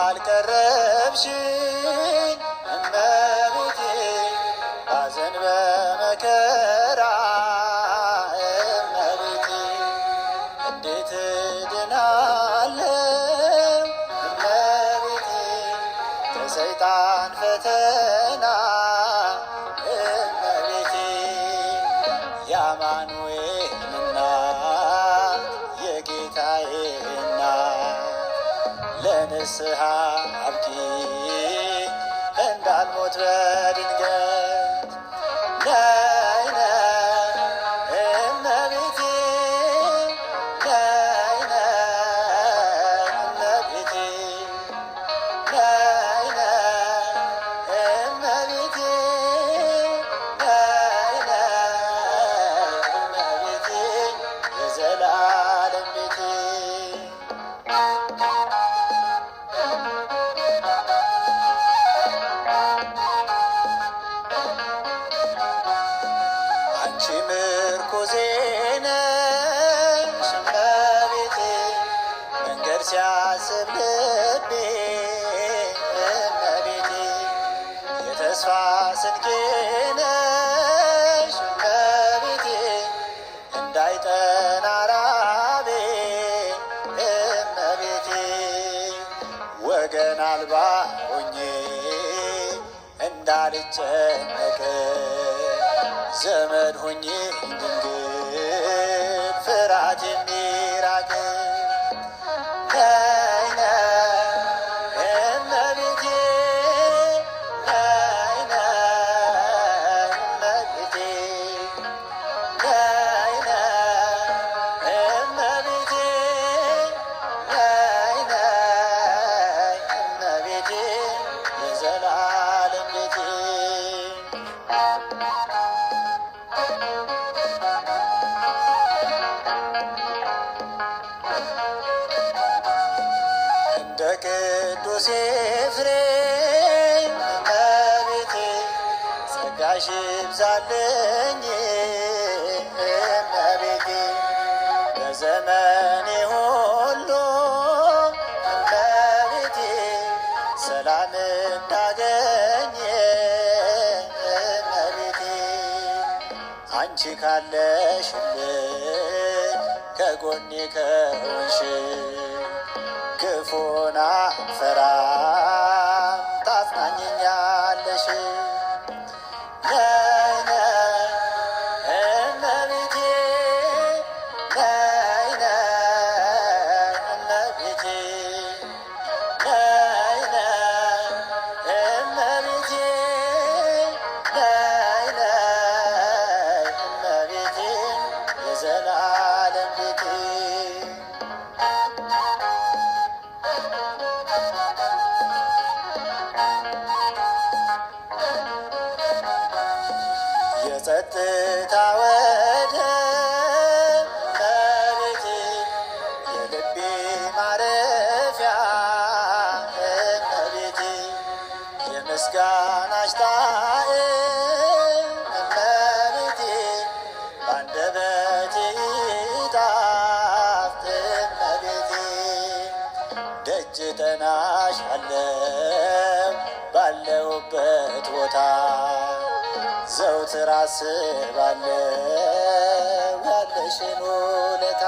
ያልቀረብሽኝ እመቤቴ ባዘን በመከራ እመቤቴ እንዴት ድናለው እመቤቴ ከሰይጣን ፈተና እመቤቴ የአማኑኤል እናት የጌታዬ እናት ለንስሐ አብቂኝ እንዳልሞት በድንገት ነይ ነይ እመቤቴ ነይ ነይ እመቤቴ ነይ ነይ እመቤቴ ነይ ነይ እመቤቴ የዘላለም ቤቴ አንቺ ምርኩዜ ነሽ እመቤቴ መንገድ ሲያስብ ልቤ እመቤቴ የተስፋ ስንቄ ነሽ እመቤቴ እንዳይጠና ራቤ እመቤቴ ወገን አልባ ሆኜ እንዳልጨነቅ ዘመድ ሆኜ ድንግል ፍርሃት የሚራቅ ነይ ነይ እመቤቴ ነይ ነይ እመቤቴ ነይ ነይ እመቤቴ ነይ ነይ እመቤቴ የዘላለም ቤቴ እንደ ቅዱስ ኤፍሬም እመቤቴ ጸጋሽ ይብዛልኝ እመቤቴ በዘመኔ ሁሉ እመቤቴ ሰላም እንዳገኝ እመቤቴ አንቺ ካለሽልኝ ከጎኔ ከሆንሽ ክፉን አልፈራም ታጽናኝኛለሽ ነይ ነይ እመቤቴ ነይ ነይ እመቤቴ ነይ ነይ እመቤቴ ነይ ነይ እመቤቴ የዘላለም ቤቴ የጸጥታ ወደብ እመቤቴ የልቤ ማረፊያ እመቤቴ የምስጋናሽ ጣዕም እመቤቴ በአንደበቴ ይጣፍጥ እመቤቴ ደጅ እጠናሻለሁ ባለሁበት ቦታ ዘውትር አስባለሁ ያለሽን ውለታ